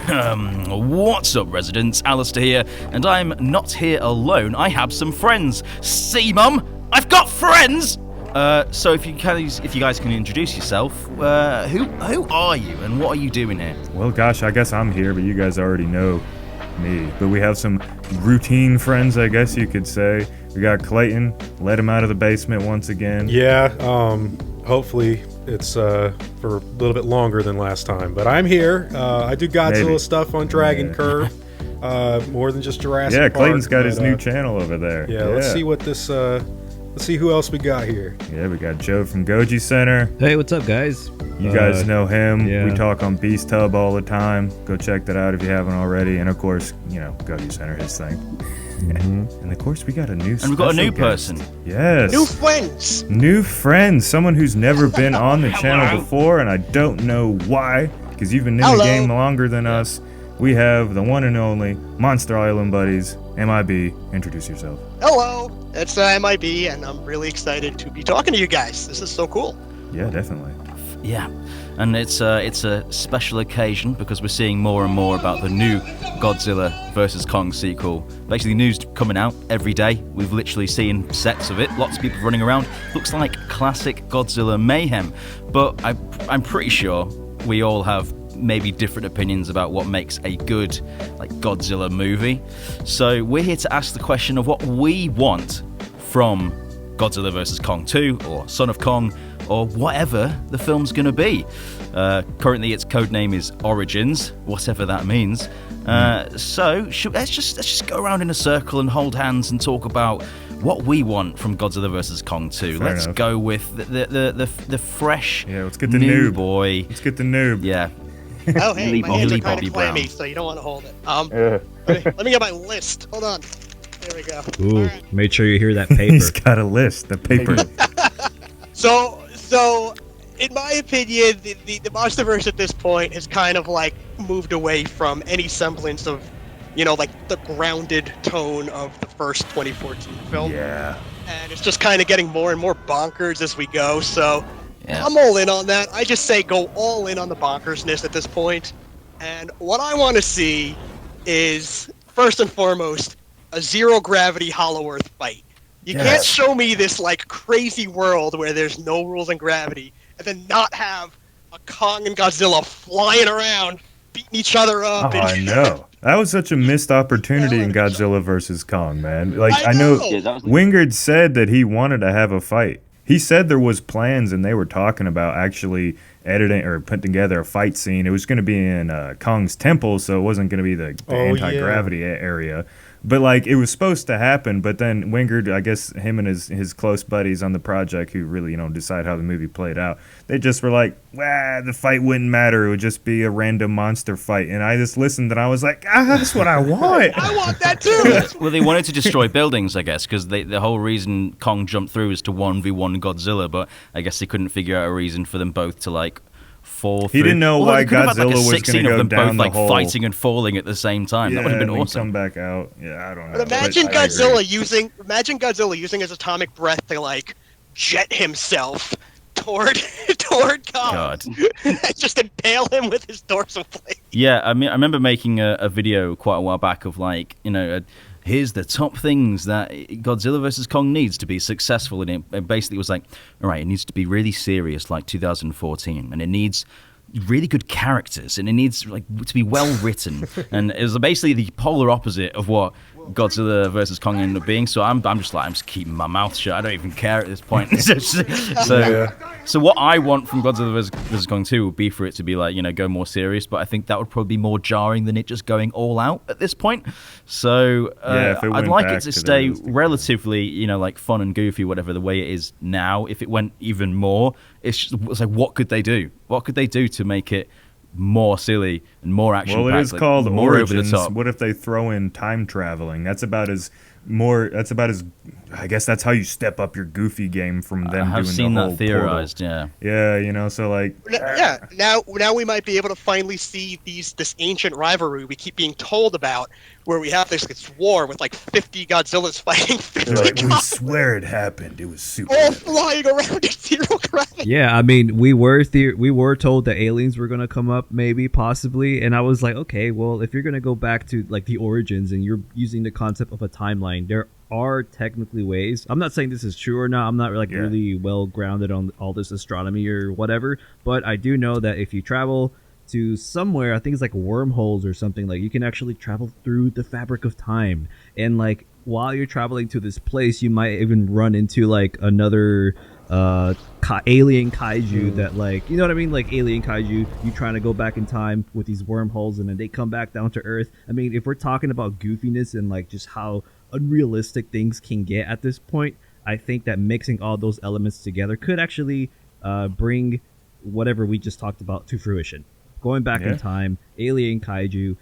What's up, residents? Alistair here, and I'm not here alone. I have some friends. See, Mum? I've got friends! So if you guys can introduce yourself, who are you and what are you doing here? Well, gosh, I guess I'm here, but you guys already know me. But we have some routine friends, I guess you could say. We got Clayton, let him out of the basement once again. Yeah, hopefully it's for a little bit longer than last time. But I'm here. I do Godzilla stuff on Dragon Curve. More than just Jurassic Park. Yeah, Clayton's got his new channel over there. Yeah, let's see what this... let's see who else we got here. Yeah, we got Joe from Goji Center. Hey, what's up, guys? You guys know him. Yeah. We talk on Beast Hub all the time. Go check that out if you haven't already. And of course, Goji Center, his thing. Mm-hmm. And of course, we got a new. And we've got a new person. Yes. New friends. New friends. Someone who's never been on the channel before, and I don't know why, because you've been in the game longer than us. We have the one and only Monster Island buddies. MIB, introduce yourself. Hello, it's MIB, and I'm really excited to be talking to you guys. This is so cool. Yeah, definitely. Yeah, and it's a special occasion because we're seeing more and more about the new Godzilla vs. Kong sequel. Basically, news coming out every day. We've literally seen sets of it. Lots of people running around. Looks like classic Godzilla mayhem. But I'm pretty sure we all have maybe different opinions about what makes a good Godzilla movie. So we're here to ask the question of what we want from Godzilla vs. Kong 2 or Son of Kong or whatever the film's going to be. Currently its codename is Origins, whatever that means. So let's just go around in a circle and hold hands and talk about what we want from Godzilla vs. Kong 2. Let's go with the fresh let's get the new noob. boy. Let's get the noob. Yeah. Oh, hey, my hands are kind Bobby of clammy, Brown. so you don't want to hold it. Let me get my list. Hold on. There we go. Ooh, Right. make sure you hear that paper. He's got a list, the paper. So, in my opinion, the MonsterVerse at this point has kind of moved away from any semblance of, the grounded tone of the first 2014 film. Yeah. And it's just kind of getting more and more bonkers as we go, so... Yeah. I'm all in on that. I just say go all in on the bonkersness at this point. And what I want to see is, first and foremost, a zero-gravity Hollow Earth fight. You can't show me this, crazy world where there's no rules in gravity, and then not have a Kong and Godzilla flying around, beating each other up. I know. That was such a missed opportunity in Godzilla vs. Kong, man. I know Wingard said that he wanted to have a fight. He said there was plans, and they were talking about actually editing or putting together a fight scene. It was going to be in Kong's temple, so it wasn't going to be the anti-gravity area. But it was supposed to happen. But then Wingard, I guess him and his close buddies on the project, who really decide how the movie played out, they just were like, the fight wouldn't matter. It would just be a random monster fight. And I just listened, and I was like, that's what I want. I want that too. Well, they wanted to destroy buildings, I guess, because the whole reason Kong jumped through is to 1v1 Godzilla, but I guess they couldn't figure out a reason for them both to fall through. He didn't know why Godzilla was going to go them down both the hole. fighting and falling at the same time. That would have been awesome. Come back out. Yeah, I don't know. But imagine Godzilla using his atomic breath to jet himself toward Kong. God. Just impale him with his dorsal plate. Yeah, I mean, I remember making a video quite a while back of here's the top things that Godzilla vs. Kong needs to be successful. And it basically was all right, it needs to be really serious like 2014. And it needs really good characters. And it needs to be well written. And it was basically the polar opposite of what Godzilla vs. Kong ended up being. So I'm just keeping my mouth shut. I don't even care at this point. So what I want from Godzilla vs. Kong 2 would be for it to be go more serious, but I think that would probably be more jarring than it just going all out at this point. So I'd like it to stay relatively, fun and goofy, whatever the way it is now. If it went even more, it's what could they do? What could they do to make it more silly and more action-packed? Well, it is called more Origins. over the top. What if they throw in time traveling? That's about as I guess that's how you step up your Goofy game from them I have doing seen the that whole theorized, portal. yeah. Yeah, so like... Yeah, now we might be able to finally see this ancient rivalry we keep being told about, where we have this war with like 50 Godzillas fighting 50 They're like, we Kongs, swear it happened. It was super all epic. flying around at 0 gravity. Yeah, I mean, we were told that aliens were gonna come up, maybe, possibly, and I was like, okay, well, if you're gonna go back to like the origins and you're using the concept of a timeline, there are technically ways. I'm not saying this is true or not. I'm not like really well grounded on all this astronomy or whatever, but I do know that if you travel to somewhere, I think it's like wormholes or something, like you can actually travel through the fabric of time, and like while you're traveling to this place, you might even run into like another alien kaiju that, like, you know what I mean, like alien kaiju, you trying to go back in time with these wormholes and then they come back down to earth. I mean, if we're talking about goofiness and like just how unrealistic things can get at this point, I think that mixing all those elements together could actually bring whatever we just talked about to fruition. Going back in time, alien kaiju,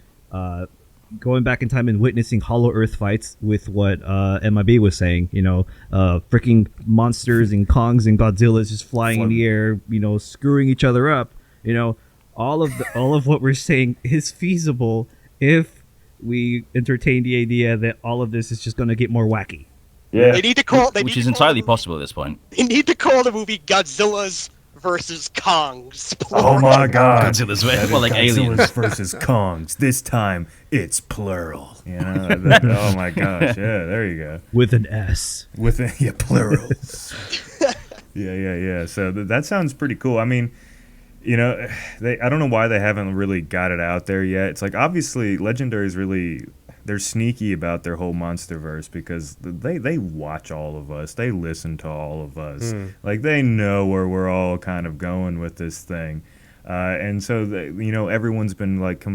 going back in time and witnessing Hollow Earth fights with what MIB was saying, freaking monsters and Kongs and Godzillas just flying in the air, screwing each other up. All of what we're saying is feasible if we entertain the idea that all of this is just going to get more wacky. Yeah, they need to call, which is entirely possible at this point. They need to call the movie Godzilla's versus Kongs. Oh my god. Godzilla's like aliens versus Kongs. This time it's plural. Oh my gosh. Yeah, there you go. With an S. Plurals. Yeah. So that sounds pretty cool. I mean, I don't know why they haven't really got it out there yet. It's like, obviously Legendary is really, they're sneaky about their whole MonsterVerse because they watch all of us. They listen to all of us. Like, they know where we're all kind of going with this thing. And so, everyone's been like,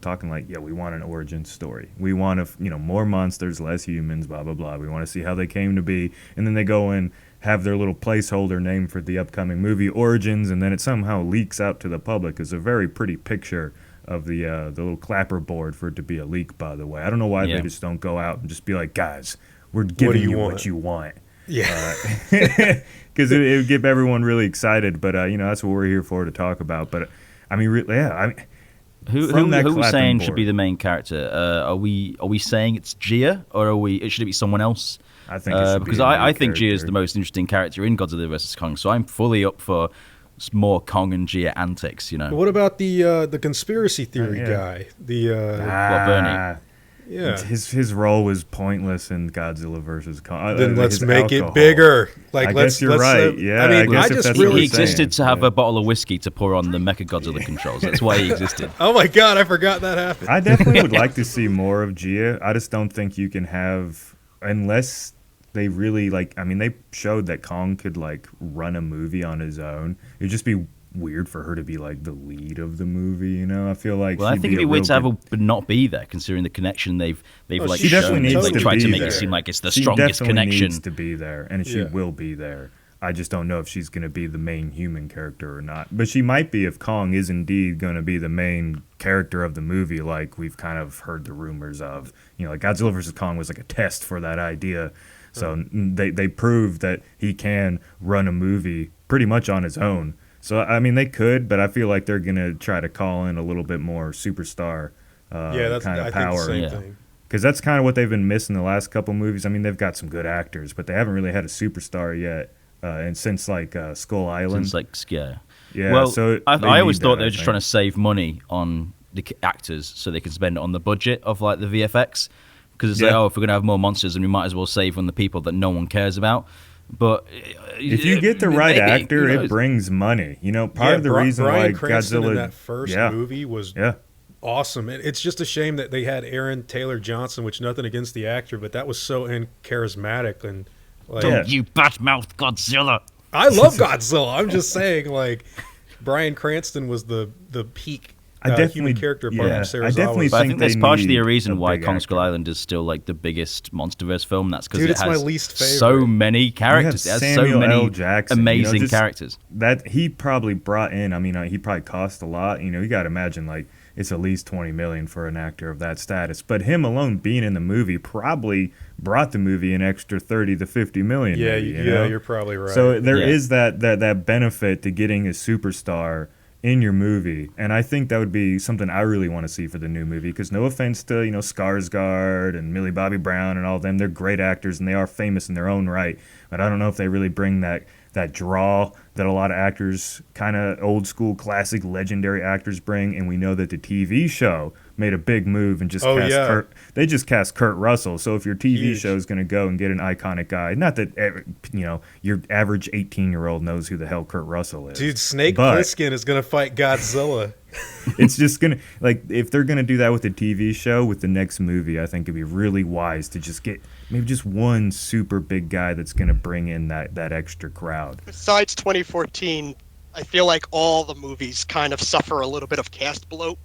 talking like, we want an origin story. We want more monsters, less humans, blah, blah, blah. We want to see how they came to be. And then they go and have their little placeholder name for the upcoming movie, Origins, and then it somehow leaks out to the public as a very pretty picture of the little clapper board for it to be a leak, by the way. I don't know why they just don't go out and just be like, guys, we're giving you what you want. Yeah. Because it would get everyone really excited, but, that's what we're here for to talk about. But, I mean, who are we saying should be the main character? Are we saying it's Gia, or should it be someone else? I think it should because be I think Gia is the most interesting character in Godzilla vs Kong, so I'm fully up for more Kong and Gia antics. What about the conspiracy theory guy? Bernie. Yeah, his role was pointless in Godzilla vs Kong. Then let's make it bigger. Like, I guess you're right. Yeah, I mean, he existed to have a bottle of whiskey to pour on the Mechagodzilla controls. That's why he existed. Oh my god, I forgot that happened. I definitely would like to see more of Gia. I just don't think you can have, unless they really they showed that Kong could run a movie on his own. It'd just be weird for her to be the lead of the movie. I feel like. Well, I think it'd be weird to have her but not be there, considering the connection they've she definitely shown. needs to tried be to make there. it seem like it's the strongest definitely connection. Needs to be there, and she will be there. I just don't know if she's going to be the main human character or not. But she might be if Kong is indeed going to be the main character of the movie, like we've kind of heard the rumors of. Godzilla vs. Kong was a test for that idea. So they proved that he can run a movie pretty much on his own. So, I mean, they could, but I feel like they're going to try to call in a little bit more superstar kind of power. Think the same thing. Because that's kind of what they've been missing the last couple movies. I mean, they've got some good actors, but they haven't really had a superstar yet. And since, Skull Island. Since, Yeah, well, so I always thought they were just trying to save money on the actors so they could spend it on the budget of, the VFX. Because it's if we're going to have more monsters, then we might as well save on the people that no one cares about. But if you get the right actor, it brings money. Part of the reason Bryan why Cranston Godzilla in that first movie was awesome. It's just a shame that they had Aaron Taylor Johnson, which nothing against the actor, but that was so charismatic and don't you bat-mouthed Godzilla. I love Godzilla. I'm just saying, Bryan Cranston was the peak. Human character apart from Sarah Zawa. But I think that's partially a reason why Kong Skull Island is still the biggest MonsterVerse film. That's because it has my least favorite. So many characters. It has Samuel so many L. Jackson, amazing characters. That he probably brought in. I mean, he probably cost a lot. You got to imagine it's at least 20 million for an actor of that status. But him alone being in the movie probably brought the movie an extra 30 to 50 million. Yeah, maybe, you know? you're probably right. So there is that benefit to getting a superstar in your movie, and I think that would be something I really want to see for the new movie. Because no offense to Skarsgård and Millie Bobby Brown and all of them, they're great actors and they are famous in their own right. But I don't know if they really bring that draw that a lot of actors, kind of old school, classic, legendary actors bring. And we know that the TV show made a big move and just cast Kurt Russell. So if your TV show is going to go and get an iconic guy, not that your average 18-year-old knows who the hell Kurt Russell is. Dude, Snake Plissken is going to fight Godzilla. It's just going to, if they're going to do that with the TV show, with the next movie, I think it'd be really wise to just get maybe just one super big guy that's going to bring in that extra crowd. Besides 2014, I feel like all the movies kind of suffer a little bit of cast bloat.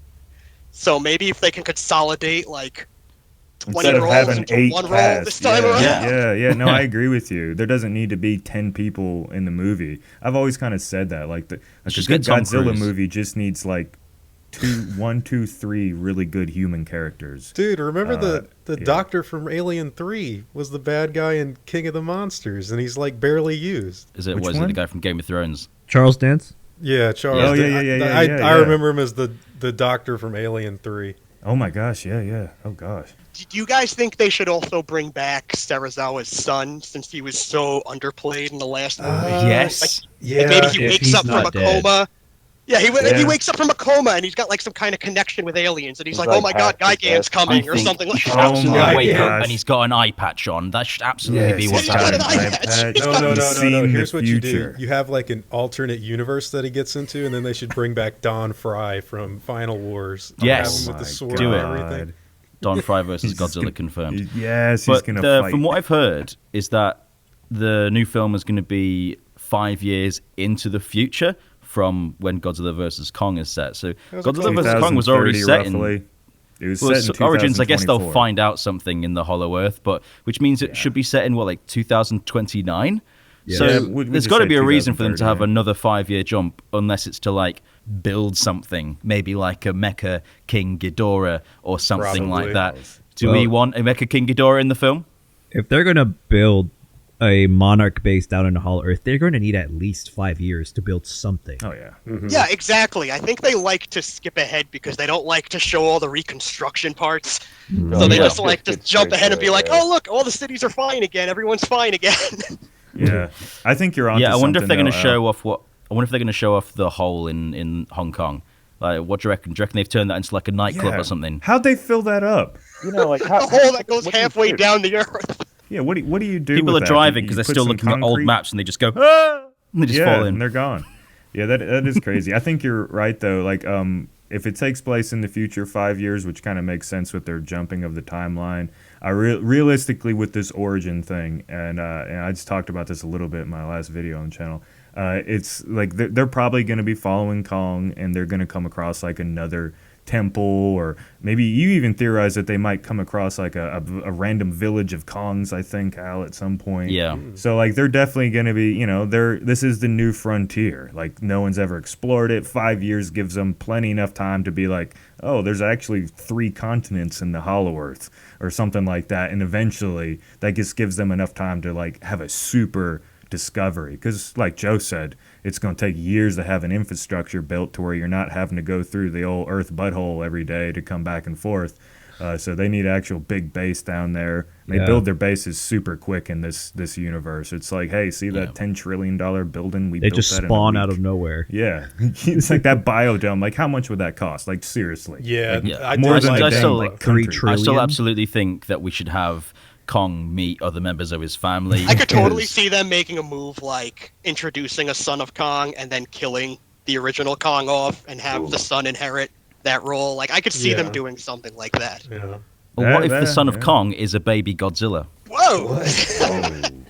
So maybe if they can consolidate 20 roles into one role this time around. Yeah. No, I agree with you. There doesn't need to be 10 people in the movie. I've always kind of said that. A good Godzilla movie just needs 1, 2, 3 really good human characters. Dude, remember the doctor from Alien 3 was the bad guy in King of the Monsters, and he's barely used. Was it the guy from Game of Thrones? Charles Dance? Yeah, Charles. Oh, yeah. I remember him as the doctor from Alien 3. Oh my gosh, yeah. Oh gosh. Do you guys think they should also bring back Serizawa's son, since he was so underplayed in the last movie? Yes. Maybe he wakes up from a coma. Yeah, he wakes up from a coma and he's got some kind of connection with aliens, and he's like, "Oh my God, Gigan's coming," or something like that. Absolutely wake up and he's got an eye patch on. That should absolutely be what's happening. No. Here's what you do. You have an alternate universe that he gets into, and then they should bring back Don Fry from Final Wars. Yes, with the sword do and it. everything. Don Fry versus Godzilla confirmed. Yes, he's going to fight. From what I've heard, is that the new film is going to be 5 years into the future from when Godzilla vs. Kong is set. So Godzilla vs. Kong was already set roughly. It was set in Origins. I guess they'll 2024. find out something in the Hollow Earth, which means it should be set in 2029. Yeah. So we there's just got to say be a reason for them to 2030, have another 5-year jump, unless it's to build something, maybe like a Mecha King Ghidorah or something like that. Do we want a Mecha King Ghidorah in the film? If they're gonna build a monarch base down in the Hollow Earth, they're going to need at least 5 years to build something. Oh yeah. Mm-hmm. Yeah, exactly. I think they like to skip ahead because they don't like to show all the reconstruction parts. So they just like to jump ahead and be like, "Oh, look, all the cities are fine again. Everyone's fine again." Yeah, I think you're on. Yeah, I wonder if they're going to show off I wonder if they're going to show off the hole in Hong Kong. What do you reckon? Do you reckon they've turned that into a nightclub or something? How'd they fill that up? The hole that goes halfway down the earth. Yeah, what do you do? People with are that? driving You because they're put still some looking at old concrete? maps and they just go, ah! And they just fall in. And they're gone. Yeah, that is crazy. I think you're right though. If it takes place in the future 5 years, which kind of makes sense with their jumping of the timeline, realistically with this origin thing, and I just talked about this a little bit in my last video on the channel. It's they're probably going to be following Kong, and they're going to come across another temple, or maybe you even theorize that they might come across a random village of Kongs, I think, Al, at some point. Yeah. So they're definitely going to be, this is the new frontier. No one's ever explored it. 5 years gives them plenty enough time to be oh, there's actually 3 continents in the Hollow Earth or something like that. And eventually that just gives them enough time to have a super discovery, because like Joe said, it's going to take years to have an infrastructure built to where you're not having to go through the old Earth butthole every day to come back and forth. So they need an actual big base down there. They build their bases super quick in this universe. It's hey, see that $10 trillion building? They just spawn out of nowhere. Yeah, it's that biodome. How much would that cost? Seriously. Yeah, more than I still, $3 trillion. I still absolutely think that we should have Kong meet other members of his family. I could totally see them making a move introducing a son of Kong and then killing the original Kong off and have the son inherit that role. I could see them doing something like that. Yeah. Or what if the son of Kong is a baby Godzilla? Whoa!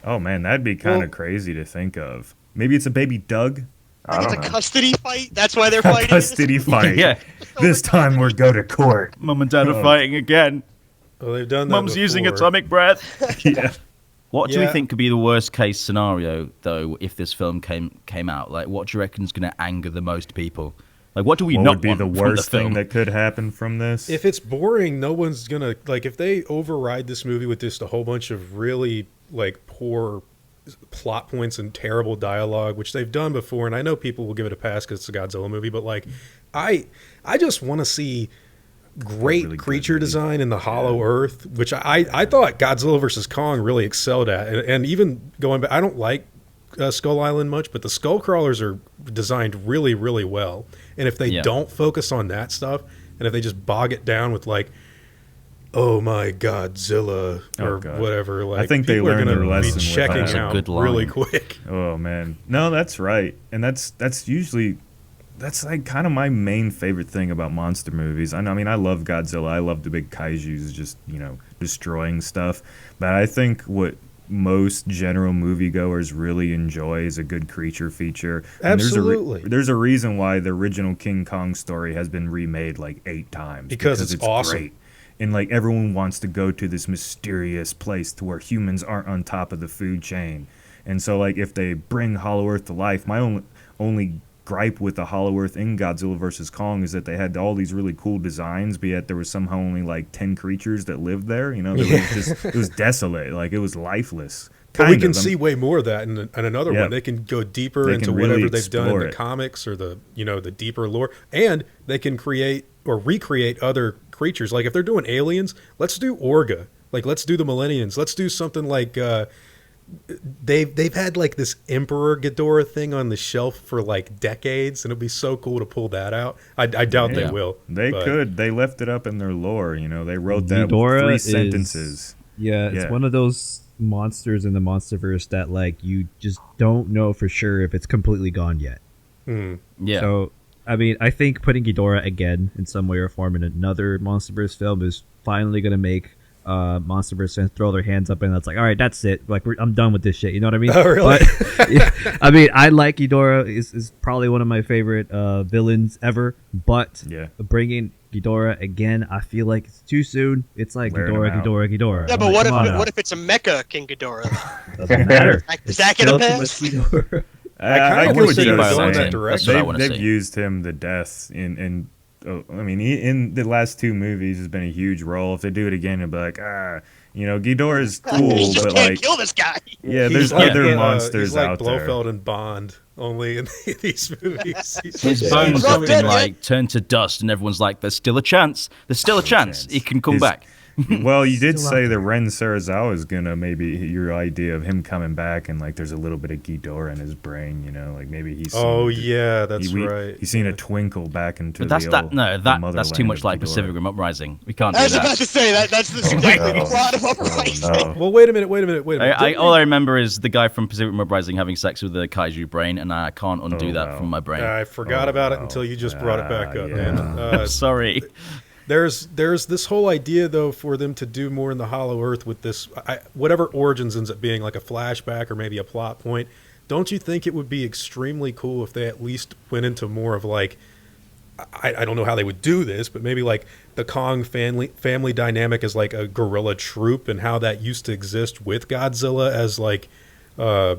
Oh man, that'd be kind of crazy to think of. Maybe it's a baby Doug. It's a custody fight. That's why they're fighting. Custody fight. Yeah. This time we're go to court. Mum and Dad are fighting again. Well, they've done that Mum's before. using atomic breath. Yeah. What do we think could be the worst case scenario, though, if this film came out? What do you reckon is going to anger the most people? Like, what do we what not would be want the from worst the film? thing that could happen from this? If it's boring, no one's gonna like. If they override this movie with just a whole bunch of really like poor plot points and terrible dialogue, which they've done before, and I know people will give it a pass because it's a Godzilla movie, but like, I just want to see great really creature good design in the Hollow Earth, which I thought Godzilla vs Kong really excelled at, and even going back, I don't like Skull Island much, but the skull crawlers are designed really, really well. And if they don't focus on that stuff, and if they just bog it down with like, oh my Godzilla or whatever, like, I think they learned their lesson. Be checking out really quick. Oh man, no, that's right, and that's usually like kind of my main favorite thing about monster movies. I mean, I love Godzilla. I love the big kaiju's just destroying stuff, but I think what most general moviegoers really enjoy is a good creature feature. Absolutely. And there's a reason why the original King Kong story has been remade like 8 times. Because it's awesome. Great. And like everyone wants to go to this mysterious place to where humans aren't on top of the food chain. And so like if they bring Hollow Earth to life, my only gripe with the Hollow Earth in Godzilla vs. Kong is that they had all these really cool designs, but yet there was somehow only like 10 creatures that lived there. It was desolate, like it was lifeless. But we can see way more of that in another one. They can go deeper into whatever really they've done in the comics or the the deeper lore, and they can create or recreate other creatures. Like if they're doing aliens, let's do Orga. Like let's do the Millennials. Let's do something like they've had like this Emperor Ghidorah thing on the shelf for like decades, and it'd be so cool to pull that out. I doubt they will. They could. They left it up in their lore. They wrote that Ghidorah with 3 sentences. It's one of those monsters in the MonsterVerse that like you just don't know for sure if it's completely gone yet. Yeah. So I mean, I think putting Ghidorah again in some way or form in another MonsterVerse film is finally going to make MonsterVerse fans throw their hands up and that's like, all right, that's it. Like I'm done with this shit. You know what I mean? Oh, really? But, I mean, I like Ghidorah. Is probably one of my favorite villains ever. But bringing Ghidorah again, I feel like it's too soon. It's like Ghidorah. Yeah, but what if it's a Mecha King Ghidorah? Doesn't matter. Does that get a pass? I get what you're going that saying. direction. They've used him to death in I mean, in the last 2 movies has been a huge role. If they do it again, it'll be like, Ghidorah is cool, but like, kill this guy. Yeah, there's other monsters he's like out Blofeld there. and Bond, only in these movies. His bones have been like turned to dust, and everyone's like, "There's still a chance. There's still a chance. He can come back." Well, you did say that Ren Sarazawa is gonna maybe your idea of him coming back, and like there's a little bit of Ghidorah in his brain, like maybe he's. Right. He's seen a twinkle back into. But that's too much like Ghidorah. Pacific Rim Uprising. We can't do I was that. about to say that's exactly the plot of Uprising. Well, wait a minute. All I remember is the guy from Pacific Rim Uprising having sex with the kaiju brain, and I can't undo that from my brain. I forgot about it until you just brought it back up, man. Sorry. There's this whole idea, though, for them to do more in the Hollow Earth with this, whatever Origins ends up being, like a flashback or maybe a plot point. Don't you think it would be extremely cool if they at least went into more of like, I don't know how they would do this, but maybe like the Kong family dynamic as like a guerrilla troop and how that used to exist with Godzilla as like, how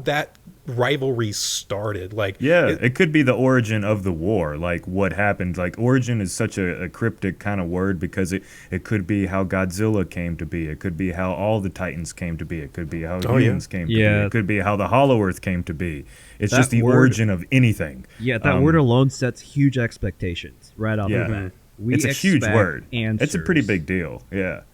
that rivalry started. It could be the origin of the war, like what happened. Like origin is such a cryptic kind of word because it could be how Godzilla came to be, it could be how all the Titans came to be, it could be how humans came to be, it could be how the Hollow Earth came to be. It's just the origin of anything. That word alone sets huge expectations right off the bat. It's a huge word. It's a pretty big deal.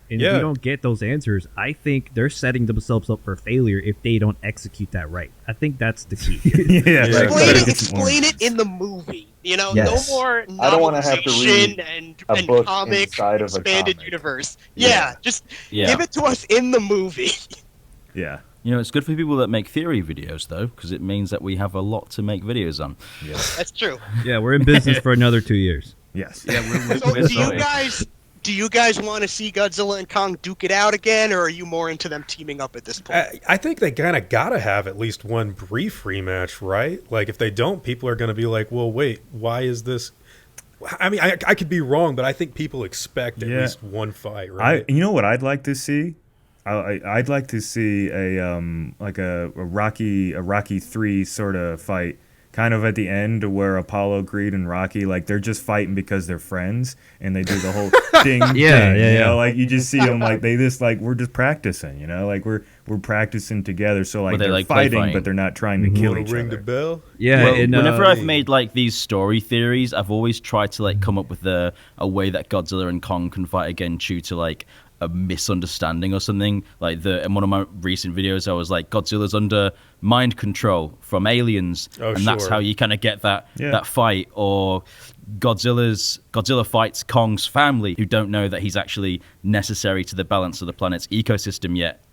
And if you don't get those answers, I think they're setting themselves up for failure if they don't execute that right. I think that's the key. Explain it in the movie. No more I don't want to have to read and a book comic inside of a expanded comic. universe. Just give it to us in the movie. It's good for people that make theory videos, though, because it means that we have a lot to make videos on. That's true. Yeah, we're in business for another 2 years. Yes. So do you guys want to see Godzilla and Kong duke it out again, or are you more into them teaming up at this point? I think they kind of got to have at least one brief rematch, right? Like, if they don't, people are going to be like, well, wait, why is this? I mean, I could be wrong, but I think people expect at least one fight, right? You know what I'd like to see? I'd like to see a Rocky 3 sort of fight kind of at the end where Apollo Creed and Rocky, like they're just fighting because they're friends and they do the whole ding ding. You know, like you just see them like they just like we're just practicing. You know, like we're practicing together. So like they're like fighting, but they're not trying to kill each ring other. the bell. Yeah. Well, whenever I've made like these story theories, I've always tried to like come up with a way that Godzilla and Kong can fight again due to like a misunderstanding or something. Like in one of my recent videos, I was like, Godzilla's under mind control from aliens, and that's how you kind of get that fight. Or Godzilla fights Kong's family, who don't know that he's actually necessary to the balance of the planet's ecosystem yet.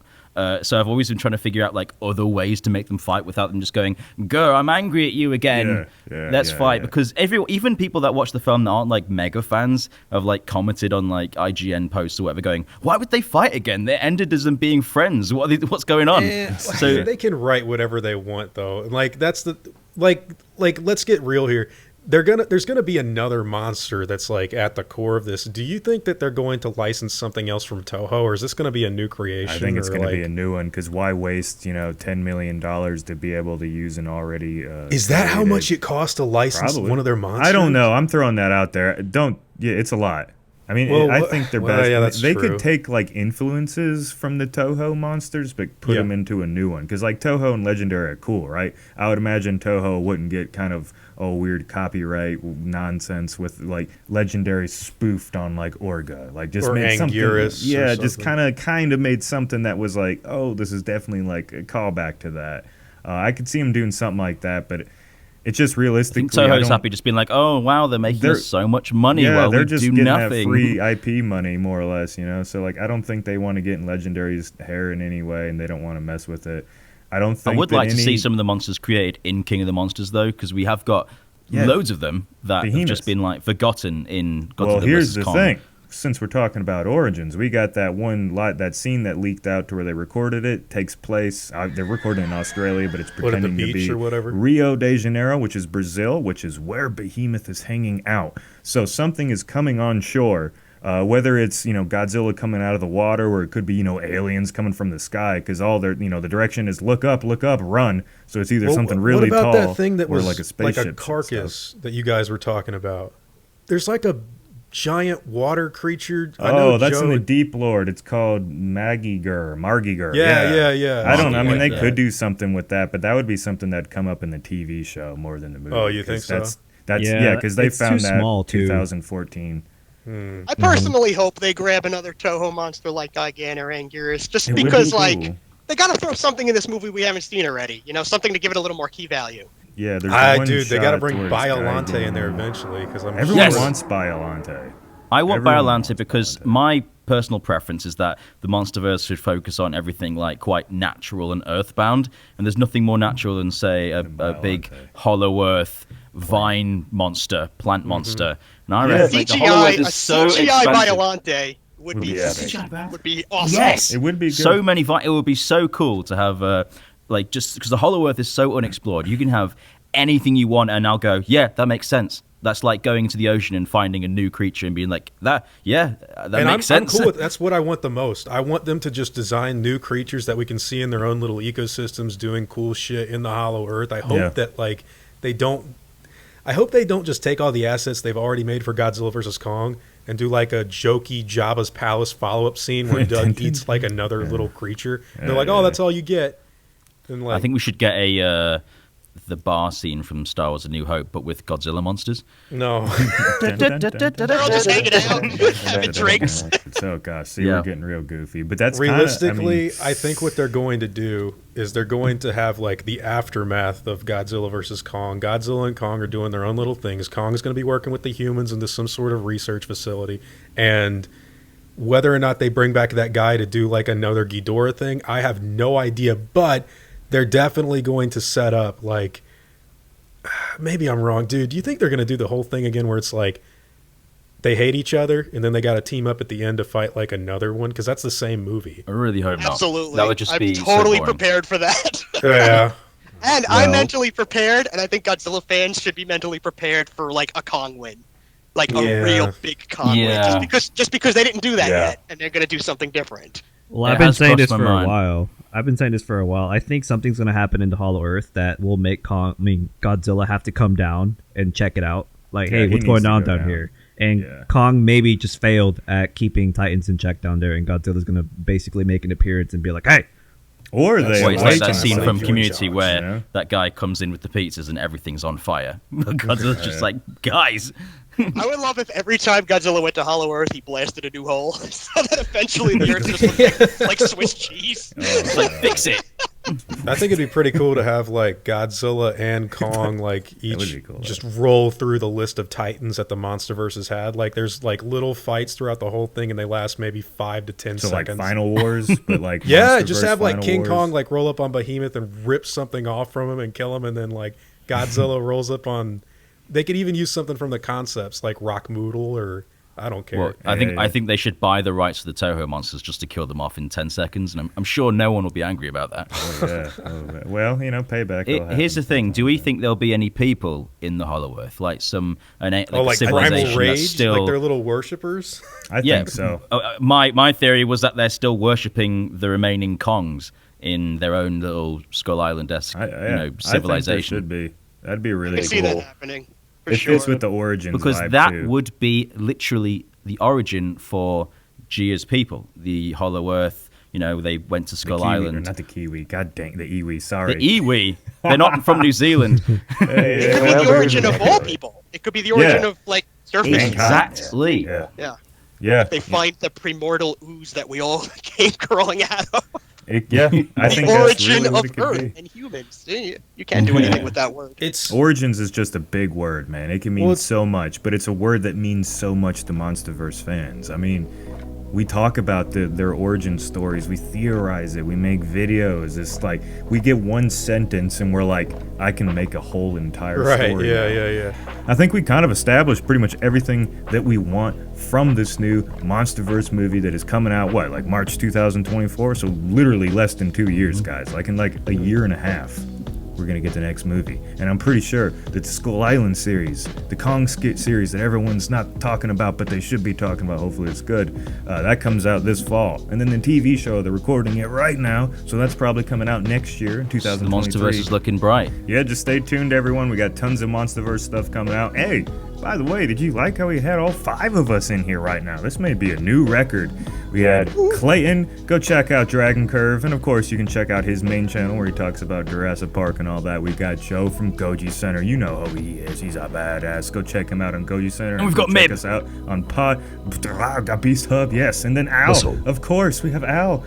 So I've always been trying to figure out like other ways to make them fight without them just going, "Go, I'm angry at you again. Let's fight." Because even people that watch the film that aren't like mega fans have like commented on like IGN posts or whatever, going, "Why would they fight again? They ended as them being friends. What's going on?" So they can write whatever they want, though. Like that's the like let's get real here. There's gonna be another monster that's like at the core of this. Do you think that they're going to license something else from Toho, or is this going to be a new creation? I think it's going to be a new one, because why waste $10 million to be able to use an already? Is that how much it costs to license one of their monsters? I don't know. I'm throwing that out there. It's a lot. I mean, I think they're best. Yeah, that's they true. could take like influences from the Toho monsters, but put them into a new one. Because like Toho and Legendary are cool, right? I would imagine Toho wouldn't get kind of weird copyright nonsense with like Legendary spoofed on like Orga, like just made something. Just kind of made something that was like, oh, this is definitely like a callback to that. I could see them doing something like that, but. It's just realistically. I think Toho's happy just being like, oh, wow, they're making us so much money while they're we just do getting nothing. That free IP money, more or less, So, like, I don't think they want to get in Legendary's hair in any way, and they don't want to mess with it. I would like to see some of the monsters created in King of the Monsters, though, because we have got loads of them that have just been, like, forgotten in Godzilla vs. Kong. Well, here's the thing. Since we're talking about Origins, we got that scene that leaked out to where they recorded it. Takes place. They're recording in Australia, but it's pretending to be Rio de Janeiro, which is Brazil, which is where Behemoth is hanging out. So something is coming on shore. Whether it's Godzilla coming out of the water, or it could be aliens coming from the sky, because all their the direction is look up, run. So it's either something really tall, what about that thing that was like a spaceship, like a carcass that you guys were talking about? There's like a giant water creature. That's in the Deep Lord. It's called Margigur. Yeah. I don't know. I mean, they could do something with that, but that would be something that'd come up in the TV show more than the movie. Oh, you think so? That's because they found that in 2014. I personally hope they grab another Toho monster like Gigan or Anguirus, just because, cool. They got to throw something in this movie we haven't seen already. Something to give it a little more key value. Yeah, there's they got to bring Biolante in there eventually, because everyone wants Biolante. I want Biolante because my personal preference is that the MonsterVerse should focus on everything like quite natural and earthbound, and there's nothing more natural than say a big Hollow Earth vine monster, plant monster. And I reckon the Hollow Earth is so CGI expensive. Biolante would be awesome. Yes, it would be good. So many. It would be so cool to have. Just because the Hollow Earth is so unexplored, you can have anything you want, and I'll go, yeah, that makes sense. That's like going into the ocean and finding a new creature and being like, that makes sense. I'm cool with that's what I want the most. I want them to just design new creatures that we can see in their own little ecosystems doing cool shit in the Hollow Earth. I hope that they don't just take all the assets they've already made for Godzilla vs. Kong and do like a jokey Jabba's Palace follow-up scene where Doug eats like another little creature. And they're like, oh, that's all you get. And I think we should get the bar scene from Star Wars: A New Hope, but with Godzilla monsters. No. They're all just hanging out, having drinks. So, gosh, we're getting real goofy. But that's realistically, I think what they're going to do is they're going to have like the aftermath of Godzilla versus Kong. Godzilla and Kong are doing their own little things. Kong is going to be working with the humans into some sort of research facility, and whether or not they bring back that guy to do like another Ghidorah thing, I have no idea. But they're definitely going to set up like, maybe I'm wrong, dude. Do you think they're going to do the whole thing again where it's like they hate each other and then they got to team up at the end to fight like another one? Because that's the same movie. I really hope not. Absolutely. That would just be totally so prepared for that. Yeah. And I'm mentally prepared, and I think Godzilla fans should be mentally prepared for like a Kong win. Like a real big Kong win. Just because they didn't do that yet, and they're going to do something different. Well, I've been saying this for a while. I've been saying this for a while. I think something's gonna happen into Hollow Earth that will make Godzilla have to come down and check it out. Like, hey, what's going on down here? And Kong maybe just failed at keeping Titans in check down there, and Godzilla's gonna basically make an appearance and be like, hey. Or they it's like that scene from like Community where that guy comes in with the pizzas and everything's on fire. Godzilla's just like, guys. I would love if every time Godzilla went to Hollow Earth, he blasted a new hole, so that eventually the Earth just looked like Swiss cheese. It's like, fix it. I think it'd be pretty cool to have like Godzilla and Kong like each cool, just roll through the list of Titans that the MonsterVerse has had. Like there's like little fights throughout the whole thing, and they last maybe 5 to 10 seconds. Like Final Wars, but like just have like King Kong like roll up on Behemoth and rip something off from him and kill him, and then like Godzilla rolls up on. They could even use something from the concepts like Rockmoodle or. I don't care. Well, I think they should buy the rights to the Toho monsters just to kill them off in 10 seconds, and I'm sure no one will be angry about that. Well, payback. Here's the thing: do we think there'll be any people in the Hollow Earth, like like civilization Primal Rage, that's still like their little worshippers? I think so. My theory was that they're still worshipping the remaining Kongs in their own little Skull Island-esque, civilization. I think there should be. That'd be really cool. I see that happening. It fits with the Origins because vibe that too. would be literally the origin for Gia's people, the Hollow Earth. They went to Skull Island. Not the Kiwi. God dang, the Iwi. Sorry. The Iwi. They're not from New Zealand. It could be the origin of all people. It could be the origin of like surfing. Exactly. Yeah. They find the primordial ooze that we all came crawling out of. I think the origin that's really of Earth and humans. You can't do anything with that word. Origins is just a big word, man. It can mean so much, but it's a word that means so much to MonsterVerse fans. I mean, we talk about their origin stories, we theorize it, we make videos. It's like we get one sentence and we're like, I can make a whole entire story. Yeah. I think we kind of established pretty much everything that we want from this new MonsterVerse movie that is coming out, like March 2024? So literally less than 2 years, guys. Like in like a year and a half, we're going to get the next movie. And I'm pretty sure that the Skull Island series, the Kong skit series that everyone's not talking about, but they should be talking about, hopefully it's good, that comes out this fall. And then the TV show, they're recording it right now, so that's probably coming out next year, 2023. The MonsterVerse is looking bright. Yeah, just stay tuned, everyone. We got tons of MonsterVerse stuff coming out. Hey, by the way, did you like how we had all 5 of us in here right now? This may be a new record. We had Clayton. Go check out Dragon Curve. And, of course, you can check out his main channel where he talks about Jurassic Park and all that. We got Joe from Goji Center. You know who he is. He's a badass. Go check him out on Goji Center. And we've got Check Mib. us out on got Beast Hub, yes. And then Al. Of course, we have Al.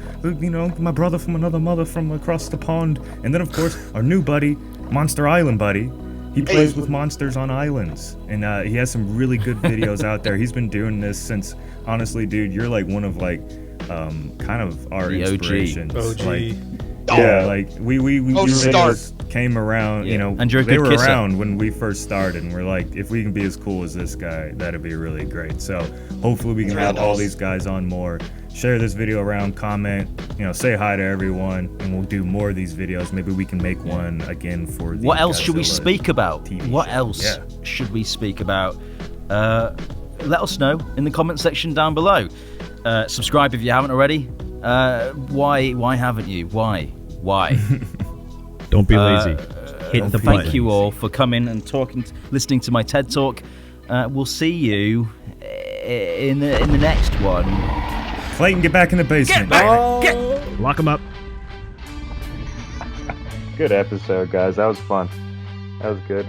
My brother from another mother from across the pond. And then, of course, our new buddy, Monster Island buddy. He plays with monsters on islands, and he has some really good videos out there. He's been doing this since, honestly, dude, you're like one of like, kind of our the inspirations. OG. Like we videos came around, And you're a they good were kisser. around when we first started, and we're like, if we can be as cool as this guy, that'd be really great. So hopefully we can have all these guys on more. Share this video around, comment, say hi to everyone, and we'll do more of these videos. Maybe we can make one again for the What else should we Godzilla speak about? TV What show. else should we speak about? Let us know in the comment section down below. Subscribe if you haven't already. Why haven't you? Why? Don't be lazy. Hit the button. Thank you all for coming and listening to my TED Talk. We'll see you in the next one. Clayton, get back in the basement. Lock him up. Good episode, guys. That was fun. That was good.